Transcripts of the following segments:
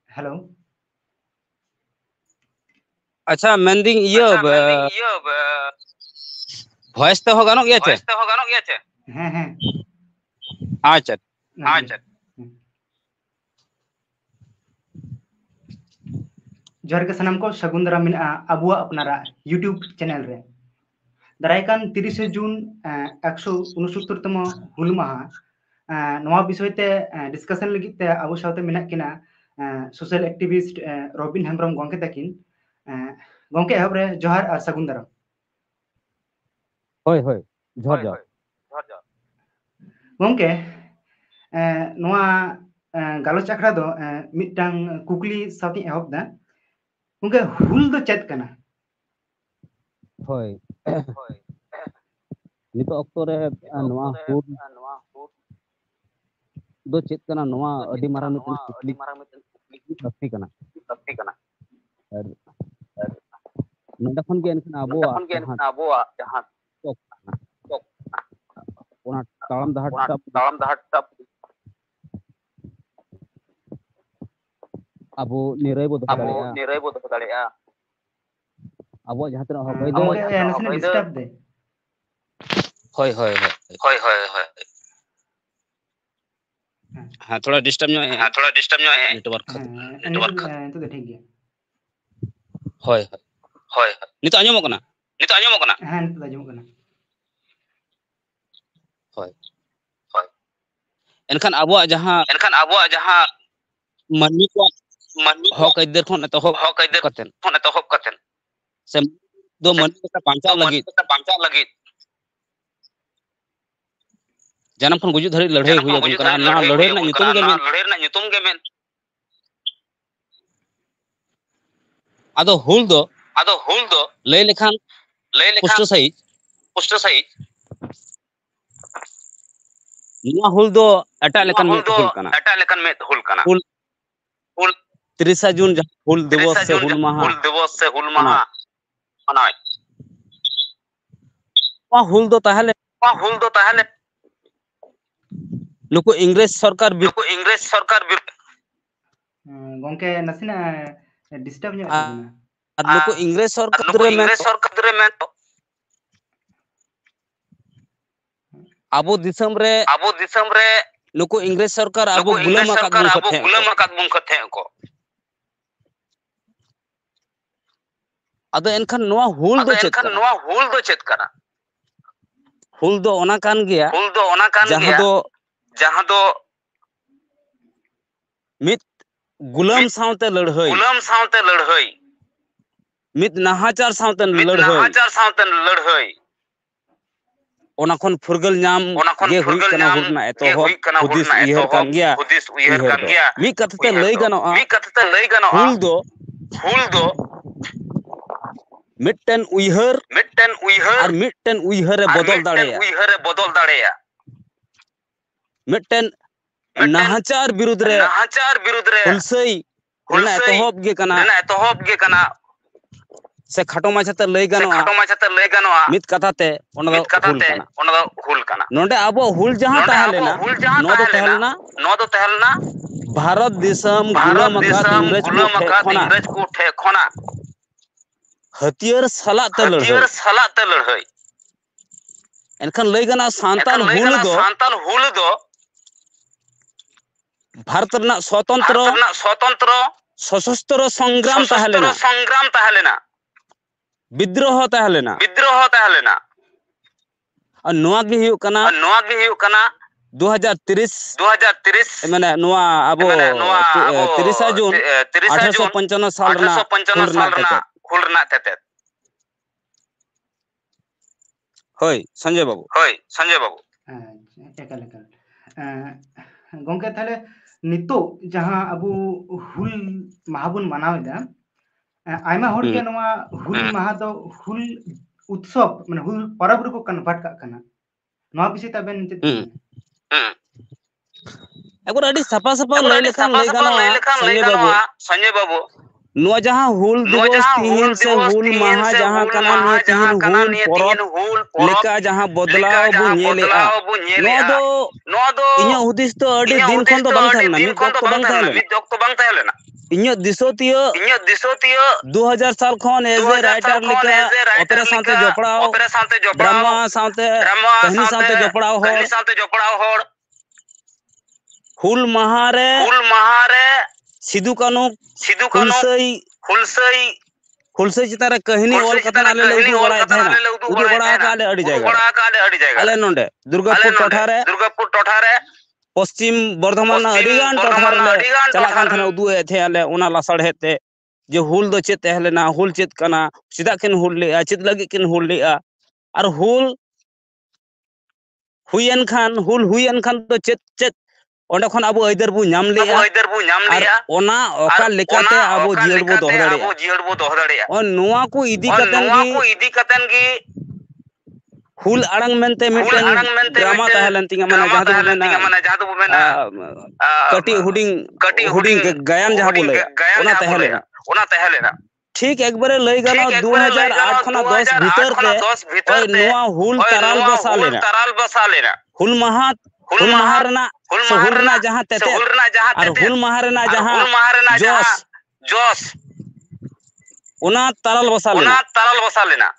Hello अच्छा मेंदिंग voice तो होगा ना चे हाँ हाँ अच्छा जोहर के सनम को सगुन दाराम मेना अबुआ अपनारा यूट्यूब चैनल रे दारायकान 30 जून 169तम हुल माहा नवा विषय ते डिस्कशन लगी ते अबु सावते मेना किना सोशल एक्टिविस्ट रॉबिन हेम्ब्रम गोंके तकिन गोंके एहब रे जोहर और सगुन दाराम होय होय जोहर जोहर गोंके नवा गालोच आखड़ा दो मिटटांग कुकली साथी एहब दा गोंके हुल दो चेत कना होय नितो ऑक्टो रे नवा हुल दो चेत कना नवा अडी मारांग मिटन कुकली लक्ति कना और नंदा खन के एनखन अबुआ जहां ओना ताळम दहाट अबो निरय बो दो दाड़ेया अबो जहां तना हकय दे नसने डिस्टर्ब दे होय हाँ थोड़ा डिस्टर्ब नो है नेटवर्क तो ठीक गया होय नितो आंजमो कना हाँ नितो आंजमो कना होय एनखान अबुआ जहां मन्नी को हक अइदर खन एतहब कतेन से दो मन्नी का पांचा लगी जानम खन गुजु धरि लड़ाई हुई कना ना लड़ाई ना ᱧᱩᱛᱩᱢ गे मेन आदो हुल दो लय लेखान पुष्ट सही नुआ हुल दो एटा लेखान में हुल कना हुल 30 जून हुल दिवस से हुल माहा मनाय हुल दो ताहले नुको इंग्रेज सरकार गोंके नसीना डिस्टर्ब ᱧᱚᱜ तबना नुको इंग्रेज सरकार रे मेन अबो दिसम रे नुको इंग्रेज सरकार अबो गुलाम आकाद बुन कथे को अदो एनखान नोआ हुल दो चेत कना हुल दो ओना कान गया जहां दो मित गुलाम सावते लड़हई मित नाहाचार सावते लड़हई ओना खन फुरगल नाम गे हुई कना हुरना एतो हुदिस उयहर कान गया मी कथते लई गनो हुल दो मिटन उयहर और मिटन उयहर बदल दाड़ेया मिटन नाहाचार विरुद्ध रे हुलसई रना एतहब गे कना से खाटो माछाते लई गनो मित कथाते ओना दो हुल कना नोंडे आबो हुल जहां ताहलेना नो दो तहलना भारत दिसम गुलाम आकाद इंग्रेज को ठे खोना हथियार सलात लड़हई एनखान लई गना सांताल हुल दो भारत रना स्वतंत्र सशस्त्र संग्राम ताहलेना विद्रोह ताहलेना और नोआ गे हुयु कना 2030 माने नोआ अबो 30 जून 1855 साल रना हुल रना तेते होय संजय बाबू एकल गोंके थाले नितो जहां अबू हुल महाबुन मनावेदा आयमा हर के नवा हुल महा दो हुल उत्सव माने हुल परब रको कन्वर्ट का कना नवा विषय तबेन चेत एगो अडी सपा सपा लय लेखान लय गानवा संजय बाबू नुआ जहां हुल दिवस तिहिन से हुल महा जहां कना निये तिहिन हुल परब लेका जहां बदलाव बु नेलेआ नो दो इन्या उद्देश्य तो अडी दिन खन तो बांग थालेना मिद ऑक्टो बांग थालेना इन्या दिसोतियो 2000 साल खन एज ए राइटर लेका ओपेरा साथे जोपड़ाव ड्रामा साथे कहानी साथे जोपड़ाव होड़ हुल महा रे सिदु कानू हुलसई चितारे कहानी ऑल कतन आले उदु बड़ा काले अडी जायगा आले नोंडे दुर्गापुर टोठा रे पश्चिम बर्धमान अडिगान टोठा रे चला कान थाने उदु ए थे आले ओना लासड़ हेते जे हुल दो चेत हेलेना हुल चेत कना सिदा किन हुल लेआ चेत लगी किन हुल लेआ और हुल हुयन खान तो चेत ओंडे खन आबो आइदर बु नाम लिया ओना ओका लेकाते आबो जियड़ बो दोह दाड़िया और नोआ को इदी कतन गी हुल अड़ंग मेनते मिटन ड्रामा तहलन तिंगा माने जहां तो मेना कटी हुडिंग गायन जहां बोले ओना तहलेना ठीक एक बारे लई गनो 2008 खना 10 भीतर ते ओय नोआ हुल तराल बसा लेना हुल महारना हुलरना जहां तेते और हुल महारना जहां जोश ओना तारल बसा लेना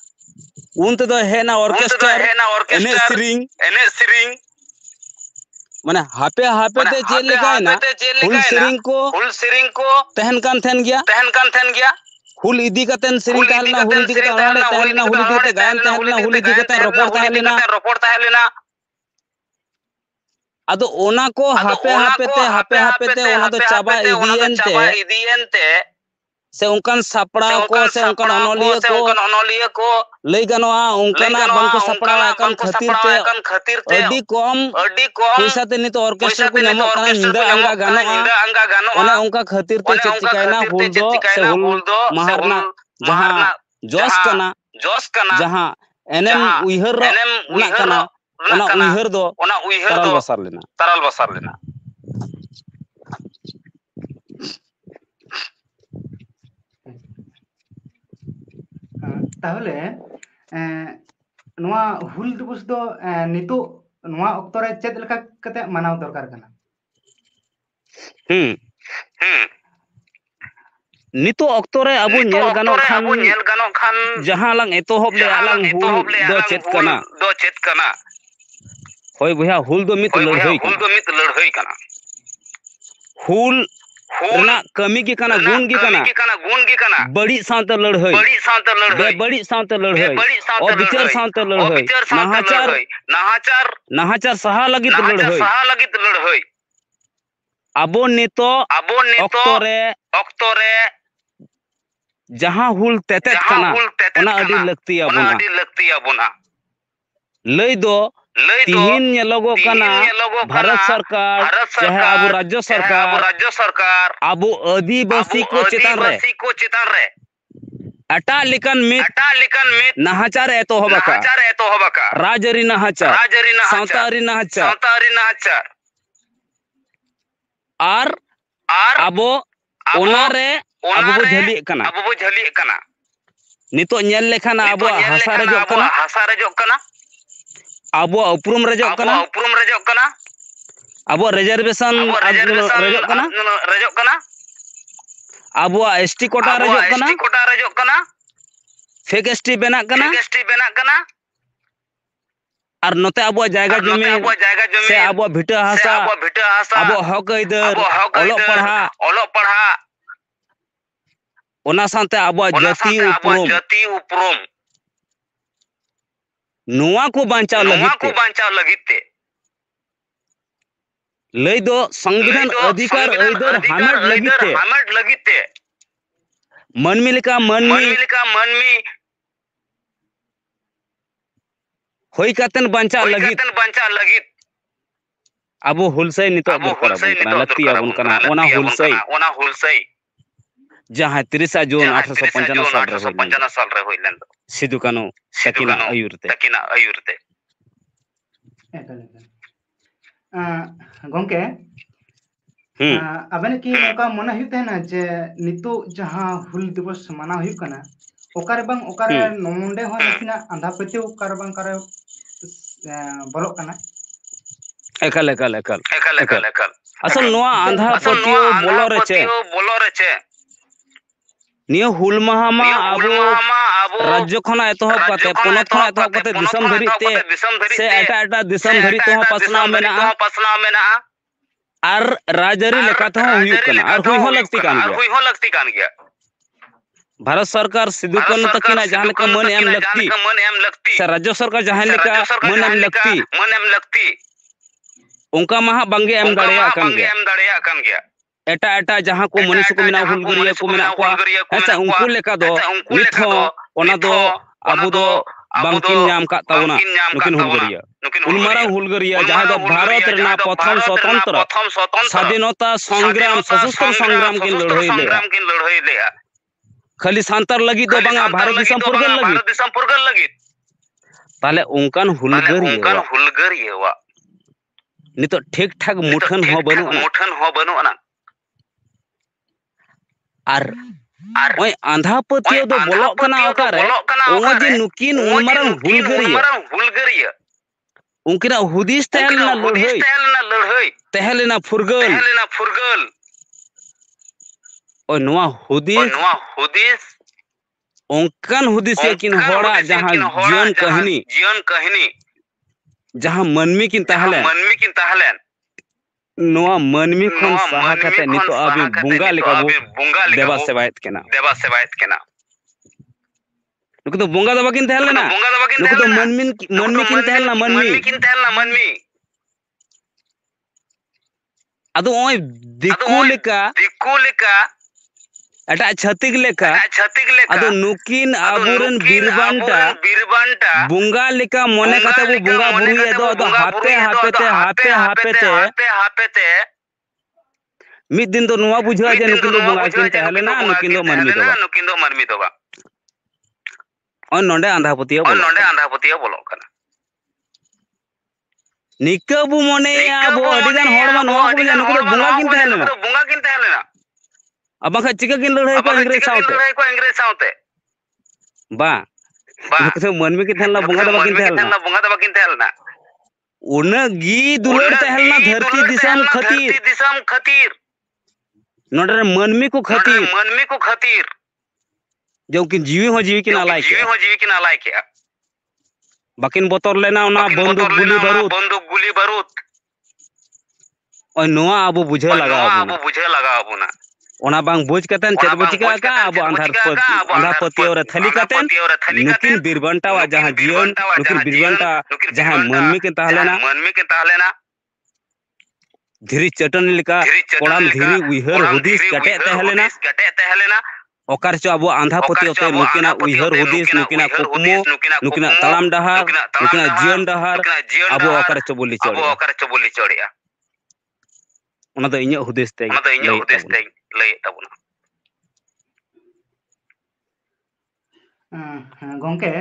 उनते दो हेना ऑर्केस्ट्रा एने सिरिंग माने हापे ते चेल लेगा ना हुल सिरिंग को तहन कान गया हुल इदी कतन सिरिंग तहलना हुल इदी कतन तहलना हुल इदी कतन गायन तहलना हुल इदी कतन रपोर्ट तहलना अदो ओना को हापे ते ओना दो चाबा इदियनते से उनकन सपड़ा को से उनकन अनोलिया को लई गनवा उनकना बंको सपड़ा कन खातिर ते अडी कम पैसा ते नि तो ऑर्केस्ट्रा को नमो कना निंदा अंगा गानो ओना उनका खातिर ते चिकायना हुल दो महारना जहां जोश कना जहां एनएम उइहर ना कना ओना उइहर दो तारल बसार लेना ताहले नोआ हुल दिवस दो नितो नोआ ऑक्टो रे चेद लेका कते मानाव दरकार कना नितो ऑक्टो रे अबो नेल गानो खान जहां लंग एतोहब ले आलंग हुल दो चेत कना होय भैया हुल दो मित लड़हई कना हुल रना कमी की कना गुण की कना बड़ी साथ लड़हई बड़ी साथ लड़हई और विचार साथ लड़हई नाहाचार सहा लगित लड़हई अबो नेतो ऑक्टो रे जहां हुल तेतेत कना ओना अडी लक्ति अबोना लई दो तिहिन नेलोगो कना भारत सरकार चाहे अब राज्य सरकार अब आदिवासी को चेतान रे अटा लिकन मित नाहाचार एतोहबका राजरी नाहाचार सावतारी नाहाचार आर अबो ओनारे अबो झली कना नितो नेल लेखान अबो हासा रेजो कना अबो उपरुम रेजो कना अबो रिजर्वेशन रेजो कना अबो एसटी कोटा रेजो कना फेक एसटी बेना कना और नोते अबो जायगा जमीन से अबो भिटा हासा अबो हक इधर ओलो पढ़ा ओना साथे अबो जाति उपरुम नुआ को बांचाव लगिते लई दो संविधान अधिकार इधर हामेट लगिते मनमी लेका मनमी होई कतन बांचा लगित abo hulsai nito dorkar abon kana lakti abon kana ona hulsai jahan 30 Jun 1855 साल रे होइलन सिदु कानु तकिना आयुरते गंके अबेन की नोका मना हुई तहना जे नितो जहां हुल दिवस मना हुई कना ओकारे बंग ओकारे नोंडे हो नसिना आंधा पते ओकारे बंग करे बोलो कना एकल असल नोआ आंधा पतियो बोलो रे चे नियो हुल माहामा आबो राज्य खना एतहब काते पोनत खना एतहब काते दिसम धरिते से एटा दिसम धरिते हो पसना मेना आर राजरी लेकाते हो हुयु कना आर हुई हो लगती कान गया भारत सरकार सिदु कानु तकिना जहां लेका मन एम लगती से राज्य सरकार जहां लेका मन एम लगती उनका महा बंगे एम दाड़िया कान गया एटा जहां को मनुष्य को मिना हुलगरिया को मिना को ऐसा उनको लेका दो निथो ओना दो आबो दो बांकिन नाम का तावना नुकिन हुलगरिया जहां दो भारत रना प्रथम स्वतंत्र स्वाधीनता संग्राम सशस्त्र संग्राम किन लड़ाई ले खाली सांतर लगी दो बंगा भारत दिसम पुरगल लगी ताले उनकान हुलगरिया नितो ठीक ठाक मुठन हो बनु आर ओय आंधा पतियो दो बोलो कना ओकारे ओंगा जे नुकिन उनमारन हुलगरिया उनकिना हुदिस तहलना लड़हई तहलना फुरगल ओ नोआ हुदिस ओंकन हुदिस किन होड़ा जहां जीवन कहानी जहां मनमी किन तहलेन नोआ मनमी खन सहा कते नितो अबे बुंगा लेका देवा सेवायत केना नुको तो बुंगा दबा किन तहलेना नुको तो मनमी किन तहलना मनमी अदो ओय दिकु लेका एटा छतिक लेका अदो नुकिन आबुरन बीरबांटा बुंगा लेका मने कते वो बुंगा बुरी अदो हापेते मिद दिन तो नुवा बुझा जे नुकिन दो बुंगा किन तहलेना नुकिन दो मरमी दोबा ओन नोंडे आंधा पतिया बोलो कना निकबु मने आबो अडिगान होड़मा नुवा को जे नुकिन दो बुंगा किन तहलेना अब चिका किन लड़ाई को इंग्रेज साउते बा तो मनमी किन तहलना बुंगा दबा किन तहलना उनगी दुलड़ तहलना धरती दिसम खतीर नोडर मनमी को खतीर जो कि जीवी किन आलाई के बाकिन बोतल लेना ओना बंदूक गुली बारूद और नोआ आबो बुझे लगा अबुना ओना बांग बुझ कतन चेद बचिका का आबो आंधा पतियो रे थली कतन नुकिन बीरबंटा वा जहां जीवन नुकिन बीरबंटा जहां मनमी के ताहलेना धीरी चटन लिका कोड़ाम धीरी उइहर हुदिस कटे तहलेना ओकार चो आबो आंधा पतियो ते नुकिना उइहर हुदिस नुकिना कुकमो नुकिना तलाम डहार नुकिना जीवन डहार आबो ओकार चो बोली चोड़िया ओना दो इᱧ हुदिस ते लय ताबुना गंके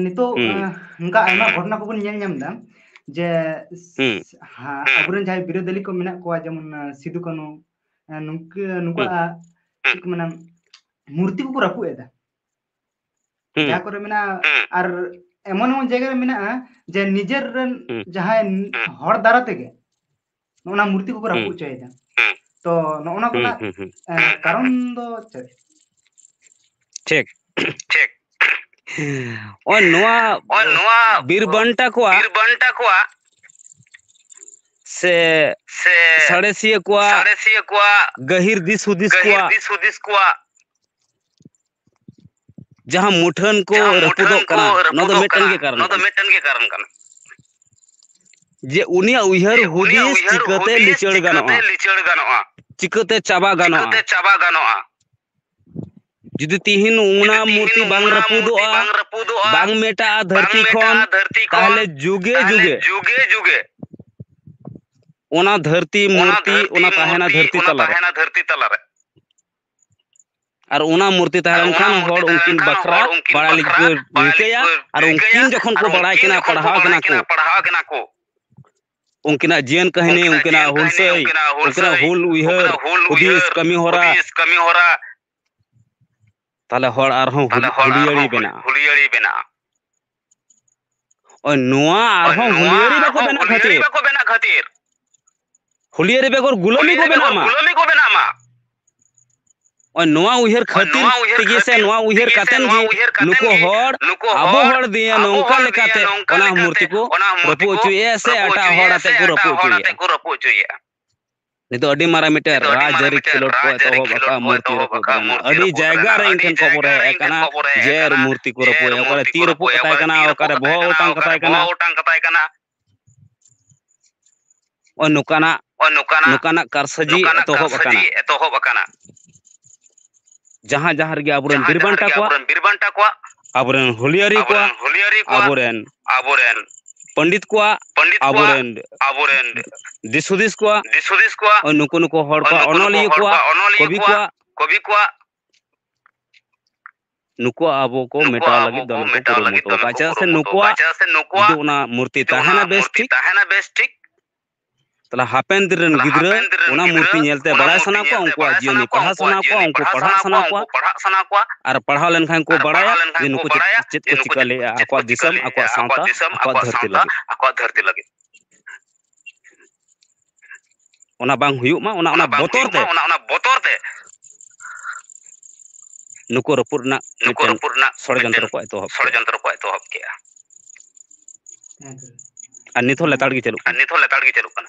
नितो उनका आयमा घटना को बन नेल नामदा जे अबुरन जाय बिरोधली को मेना को जेमन सिदु कानु नुका माने मूर्ति को रापु एदा जा करे मेना आर एमन जगह रे मेना जे निजर जहाय हर दारा तेगे नोना मूर्ति को रापु चयदा तो नोना को कारण दो ठीक और नोआ बीरबंटा को से सड़ेसिए को गहिर दिस हुदिस को जहां मुठन को रपुदो कना न दो मेटन के कारण जे उनिया उइहर हुदिस चिकते लिचड़ गानोआ चिकते चाबा गानोआ जुदी तिहिन उना मूर्ति बांग रपुदोआ बांग मेटा धरती खन ताहले जुगे ओना धरती मूर्ति ओना ताहेना धरती तलारे और ओना मूर्ति ताहेन खान होड़ उनकिन बखरा बड़ा लिखया और उनकिन जखन को बड़ा किना पढ़ाव किना को उनकिना जीवन कहानी उनकिना हुलसई उनकिना हुल उइहर उदिस कमी होरा ताले होड़ आरहों हुलियरी बेना और नोआ आरहों हुलियरी बको बेना खातिर हुलियरी बेगोर गुलामी को बेना मा और नोआ उइहर खातिर तिगे से नोआ उइहर कातेन गे नुको होड़ आबो होड़ दिए नोंका लेकाते ओना मूर्ति को रपु चुए से आटा होड़ाते को रपु चुए नितो अडी मारा मिटे राजरी खिलोट को तो बका मूर्ति रपु कना अडी जायगा रे इनकन खबर है कना जेर मूर्ति को रपु ओकरे तीर रपु कताय कना ओकरे बहु ओटांग कताय कना और नुकाना कारसजी तो हो बकाना जहां जहां गे आबुरन बिरबांटा को आबुरन हुलियारी को आबुरन पंडित को आबुरन दिसुदिस को और नुको होड़ को अनोलिया को कवि को नुको आबो को मेटा लगी दल को कुरुमुटो काचा से नुको ओना मूर्ति ताहेना बेस ठीक तला हापेन दिरन गिद्रा ओना मूर्ति नेलते बड़ा सना को उनको जीवनी पढ़ा सना को उनको पढ़ा सना को और पढ़ा लेन खान को बड़ाया जे नुको चित को चिकले आको दिसम आको सांता आको धरती लगे ओना बांग हुयु मा ओना बोतोर ते नुको रपुरना षडयंत्र को एतोहब केया और निथो लेताड़ गी चलु कना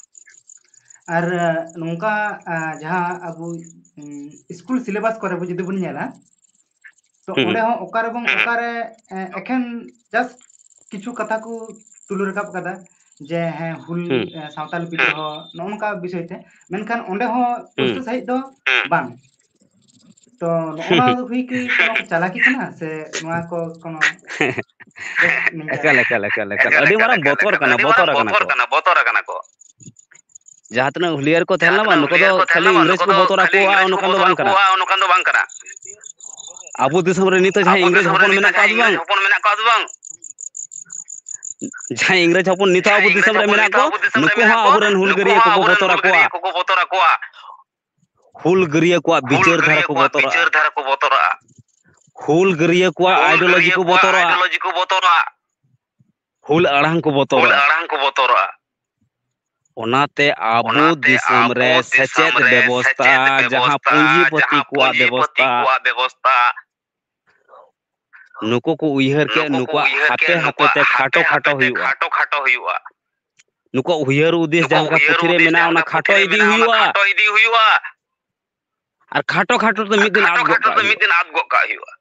और नोंका जहां अबु स्कूल सिलेबस करे बु जदि बुन नेला तो ओले हो ओकारे बंग ओकारे एखन जस्ट किछु कथा को तुलु रकाब कदा जे है हुल सावताल पिले हो नोनका विषय ते मेनखान ओंडे हो पुष्ट सहित दो बांग तो नोना हुई कि कोनो चालाकी कना से नोआ को कोनो एकल अडी मारा बोतोर कना को जहां तना हुलियर को थेलना बा नुको दो खाली इंग्लिश को बोतोरा को ओनकान दो बांग कना आबो दिसम रे नितो जहां इंग्लिश हपन मेना का बांग जहां इंग्लिश हपन नितो आबो दिसम रे मेना को नुको हा आबुरन हुलगरिया को बोतोरा को हुलगरिया को विचार धारा को बोतोरा हुलगरिया को आइडियोलॉजी को बोतोरा हुल अड़ांग को बोतोरा ओनाते आबो दिसम रे सचेत व्यवस्था जहां पूंजीपति को व्यवस्था नुको को उइहर के नुको हाते ते खाटो हुआ नुको उइहर उद्देश्य जहां का पुथरे मेना ओना खाटो इदी हुआ और खाटो तो मिद दिन आद गो का हुआ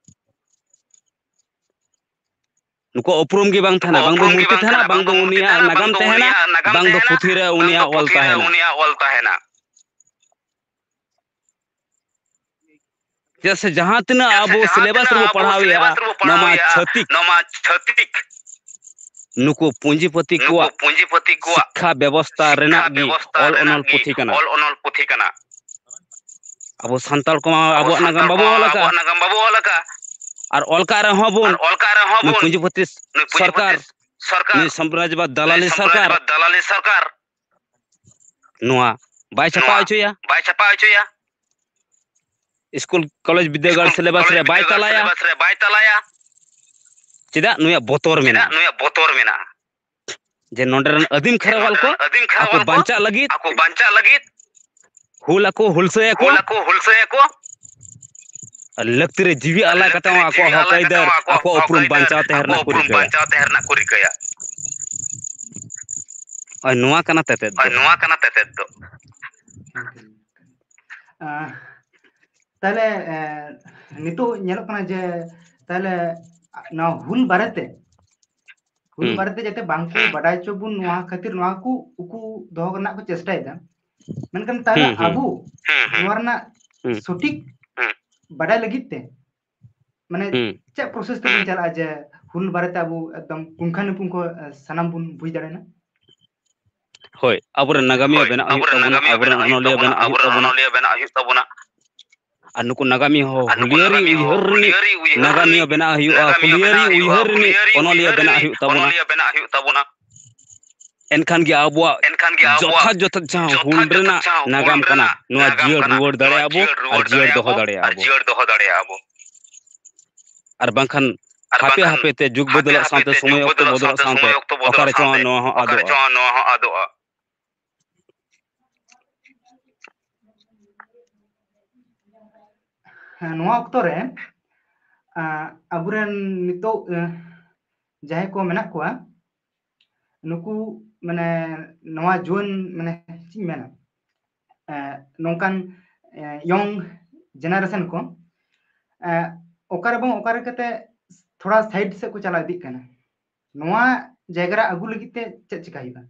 नुको उपरुम के बांग थाना बांग दो मूर्ति थाना बांग दो उनिया नगम तहना बांग दो पुथीरे उनिया ओल तहना जैसे जहां तना आबो सिलेबस रो पढ़ाविया नमा छतिक नुको पूंजीपति को शिक्षा व्यवस्था रेना गी ऑल ओनल पुथी कना अब संताल को अब नगम बाबू वाला और ओलका रहो बोन पूंजीपति सरकार नि साम्राज्यवाद दलाली सरकार नोआ बाय छपा अचोया स्कूल कॉलेज विद्यागार सिलेबस रे बाय तलाया चिदा नुया बोतोर मेना जे नोंडरन अदीम खरवाल को आको बांचा लगित हुल को हुलसे को लगतरे जीवी आला कता आको हकैदर आको उपरुम बांचा तेहरना कुरी गया और नुआ कना तेते दो ताले नितो नेलो कना जे ताले ना हुल बारते जते बांको बडाय चोबुन नुआ खातिर नुआ को उकु दोह करना को चेष्टा इदा मेनकन ताले आबू नुआरना सटीक बड़ा लगित ते माने चे प्रोसेस ते चला जे हुल बारते अबु एकदम पुंखानुपुंखो सनाम बुन बुझ दाड़ेना Hoi, aburan nagami bena aburan anolia bena ayu tabuna. Anu kun nagami ho huliari nagami bena ayu huliari onolia bena ayu tabuna. Enkan gi abua jotha jang hulrena nagam kana noa jiol ruwar dare abo ar jiol doho dare abo. Ar bangkhan hape te jug bodolok sante somoy okto bodolok sante okare chon noa adoa. Noa okto re aburen nito jahe ko menak kuwa nuku mane noa juan mane ching mena nongkan young generation ko okare bang okare kate थोड़ा side से को चला दी कना नोआ जगरा अगु लगिते चे चिका हिबा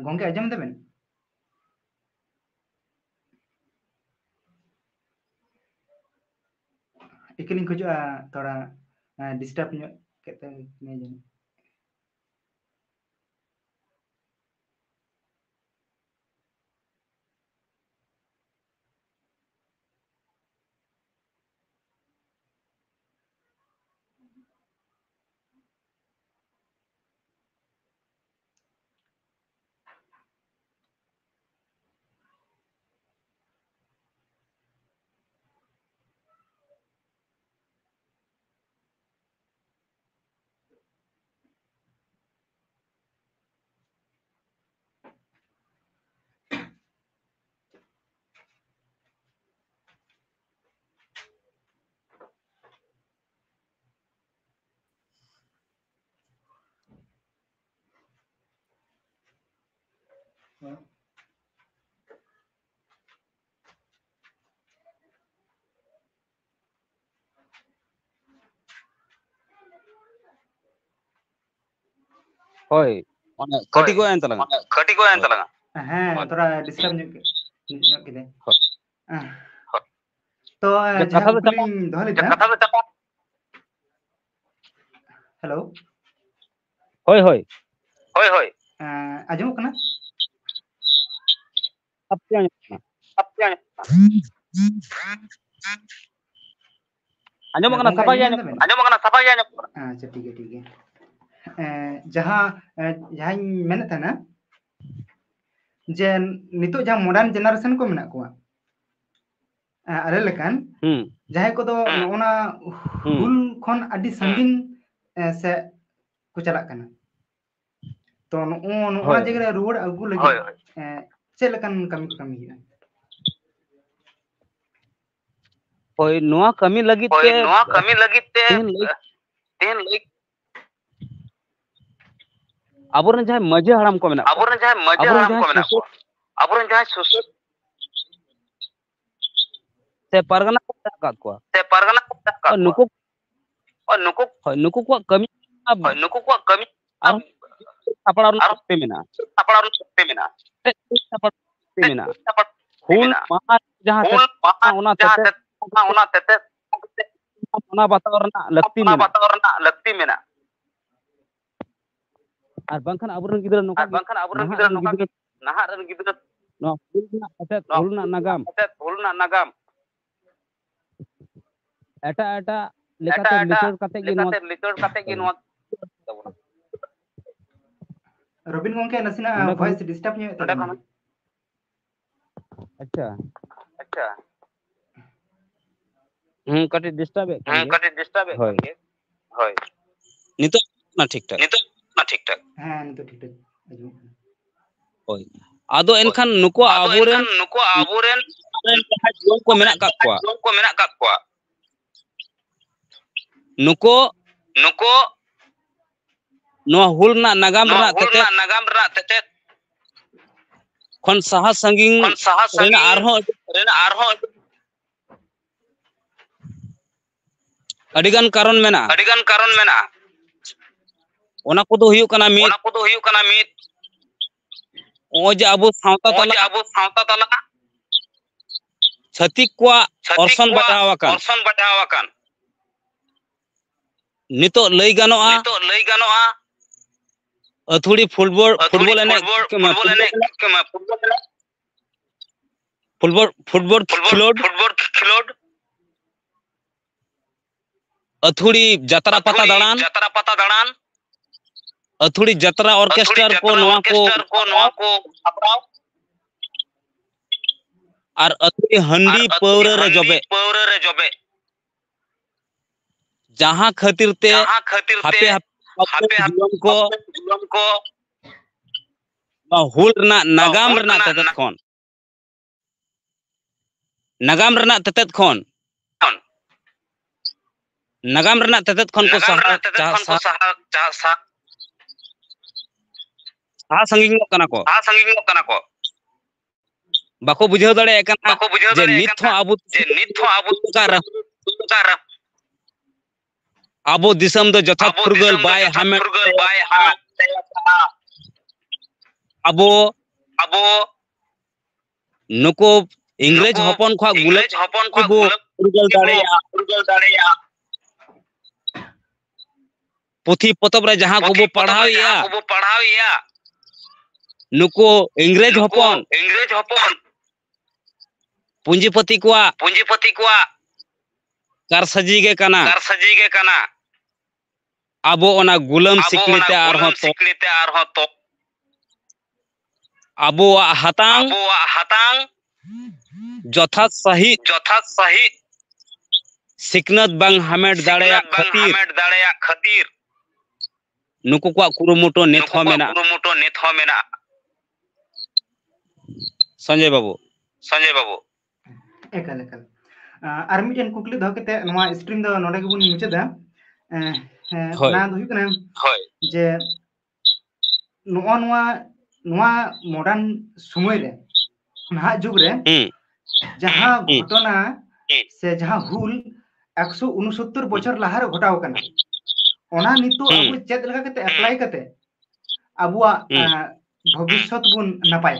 गोंके अजम देबेन इकलिंग कुछ थोड़ा डिस्टर्ब ᱧᱚᱜ केते ने जन Hoi, kati ko en talang. हाँ थोड़ा डिस्टर्ब ᱧᱚᱜ केते तो कथा दो चपा दोहली हेलो hoi आजमो कना अब क्या anjom kana sapa ya अच्छा ठीक है जहाँ मेने था ना जे नितो जहाँ मॉडर्न जनरेशन को मेना को अरे लेकिन जहाँ को तो ओना हुल खन अडी संगीन से को चला करना तो ओना जगह रोड अगु लगी चे लेकिन कमी है hoi noa kami lagi te ten like aburan jahay maje haram ko mena aburan jahay susu se pargana ko kat ko nuku ko kami apar te mena hul mahar jahan ona tete ona batarna lakti mena ar bangkhan aburan gidra noka nahar ren gidra no hulna nagam eta lekate litor kate gi no रबिन गोंके नसीना voice disturb ᱧᱚᱜ ᱛᱟᱵᱮᱱᱟ अच्छा कटे disturb है होय नितो ना ठीक ठाक हां नितो ठीक ठाक होय आदो एनखान नुको आबोरेन को मेना का कोआ नुको नो हुलना नगाम रा तते खन साहा संगिंग रेना आरहो अडिगान कारण मेना ओना को दो हुयु कना मित ओजे अबो सावता तला छतिक को ऑर्सन बढ़ावाकन नितो लई गानोआ अथुड़ी फुटबॉल एने फुटबॉल खिलोड अथुड़ी जतरा पता दड़ान अथुड़ी जतरा ऑर्केस्ट्रा को नवा को और अथुड़ी हंडी पौरे रे जबे जहां खातिर ते हापे जीवन को हुल नागाम तेतेत खन को सहा संगिंग कना को बाको बुझाव दड़े कना जे नित हो आबो आबो दिसम दो जथात फुरगल बाय हमें आबो नुको इंग्रेज हपन खा गुलाम फुरगल दाड़ेया पुथी पतब रे जहां को बो पढ़ाविया नुको इंग्रेज हपन पूंजीपति को कार सजी गे कना आबो ओना गुलाम सिकलिते आरहो तो आबो हातांग जथा सही सिकनत बांग हमेट दाड़ेया खातिर नुको को कुरुमुटो नेत हो मेना संजय बाबू एकल आर मिटन कुकली दो केते नवा स्ट्रीम दो नोडे के बुन मुचेदा ना दो हुकना जे नवा मॉडर्न समय रे ना जुग रे जहां घटना से जहां हुल 169 बछर लाहार घटाव कना ओना नितो अब चेद लगा केते अप्लाई केते अबुआ भविष्यत बुन नपाय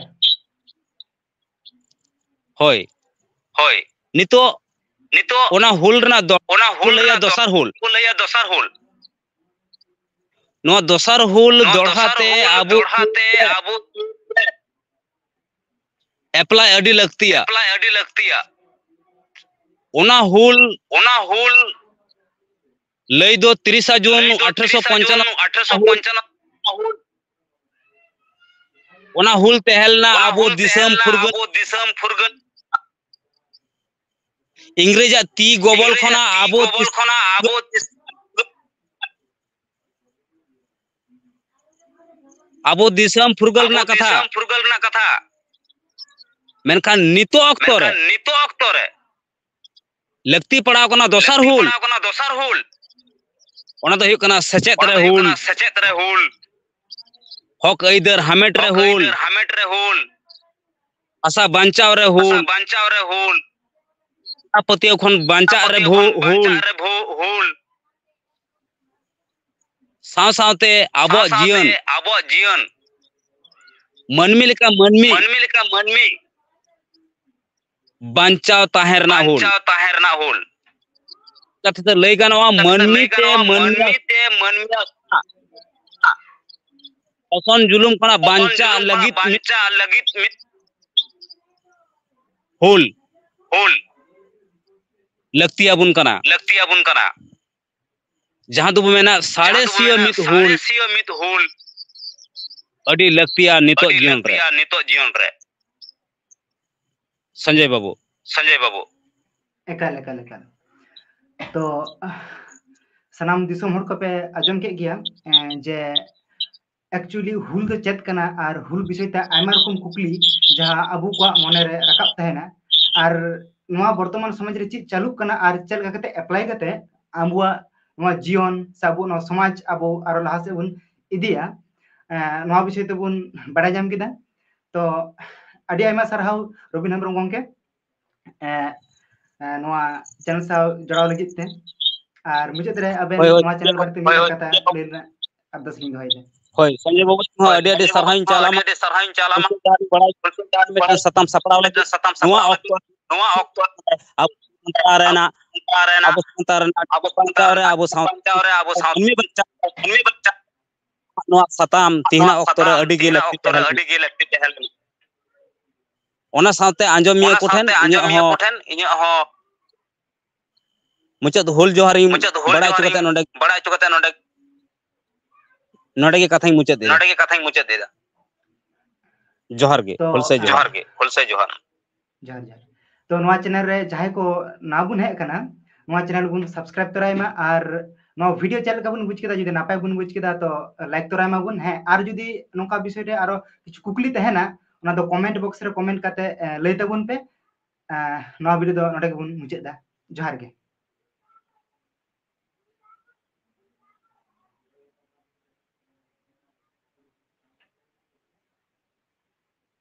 होय नितो ओना हुल रना दोसर हुल नो दोसर हुल दोड़हाते आबो अप्लाई अडी लगतिया ओना हुल लई दो 30 जून 1855 ओना हुल तेहलना आबो दिसम फुरगल इंग्रेजा ती गोबल खना आबो दिसम फुरगल ना कथा मेनखान नितो अक्तो रे लगती पड़ाव कना दोसर हुल ओना तो हुकना सचेत रे हुल हक ऐदर हमेट रे हुल आशा बांचाव रे हुल आपतियो खन बांचा रे हुल सावते आबो जीवन मनमी लेका मनमी बांचाव ताहेरना हुल कथे तो लई गानवा मनमी ते असन जुलुम खना बांचा लगित हुल लगती अबुन कना जहां दुब मेना साढ़े सियो मित हुल अडी लगतिया नितो जीवन रे संजय बाबू एकल तो सनाम दिसम हर को पे आजम के गया जे एक्चुअली हुल तो चेत कना और हुल विषय ते आयमा रकम कुकली जहां अबु को मने रे रकाब तहेना और नवा वर्तमान समाज रे चीज चालू कना और चल गते अप्लाई गते आबुआ नवा जीवन साबु नवा समाज अबु आरो लाहा से बुन इदिया नवा विषय ते बुन बड़ा जाम किदा तो अडी आयमा सरहाव रबिन हेम्ब्रम गंके नवा चैनल सा जड़ाव लगित ते और मुझे रे अबे नवा चैनल बारे में कथा लेना अब 10 मिनट होय ᱦᱳᱭ ᱥᱚᱧᱡᱚᱭ ᱵᱟᱵᱩ ᱦᱚᱸ ᱟᱹᱰᱤ ᱟᱹᱰᱤ ᱥᱟᱨᱦᱟᱣᱤᱧ ᱪᱟᱞᱟᱢᱟ ᱵᱟᱲᱟᱭ ᱥᱟᱛᱟᱢ ᱥᱟᱯᱲᱟᱣ ᱞᱟᱹᱜᱤᱫ ᱱᱚᱣᱟ ᱚᱠᱛᱚ ᱟᱵᱚ ᱥᱟᱶᱛᱟ ᱨᱮᱱᱟᱜ ᱟᱵᱚ ᱥᱟᱶᱛᱟ ᱨᱮᱱᱟᱜ ᱵᱟᱧᱪᱟᱣ ᱨᱮ ᱟᱵᱚ ᱥᱟᱶᱛᱟ ᱱᱚᱣᱟ ᱥᱟᱛᱟᱢ ᱛᱤᱦᱤᱧᱟᱜ ᱚᱠᱛᱚ ᱨᱮ ᱟᱹᱰᱤ ᱜᱮ ᱞᱟᱹᱠᱛᱤ ᱛᱟᱦᱮᱸ ᱞᱮᱱᱟ ᱚᱱᱟ ᱥᱟᱶᱛᱮ ᱟᱸᱡᱚᱢᱤᱭᱟᱹ ᱠᱚᱴᱷᱮᱱ ᱤᱧᱟᱹᱜ ᱦᱚᱸ ᱢᱩᱪᱟᱹᱫ ᱦᱩᱞ ᱡᱚᱦᱟᱨᱤᱧ ᱵᱟᱲᱟᱭ ᱦᱚᱪᱚ ᱠᱟᱛᱮ ᱱᱚᱰᱮ ᱜᱮ ᱠᱟᱛᱷᱟᱧ ᱢᱩᱪᱟᱹᱫ ᱮᱫᱟ ᱡᱚᱦᱟर ᱜᱮ तो ᱦᱩᱞᱥᱟᱹᱭ ᱡᱚᱦᱟर ᱡᱚᱦᱟᱨ ᱡᱚᱦᱟर तो नवा चैनल रे जहां को ना बुन हे कना नवा चैनल बुन सब्सक्राइब तराय मा आर नवा वीडियो चैनल का बुन बुझ केदा जुदी नापाय बुन बुझ केदा तो लाइक तराय मा बुन है आर जुदी नोका विषय रे आरो किछु कुकली तहेना ना दो कमेंट बॉक्स रे कमेंट काते लई तबुन पे नवा वीडियो दो नोडे बुन मुचादा जहार गे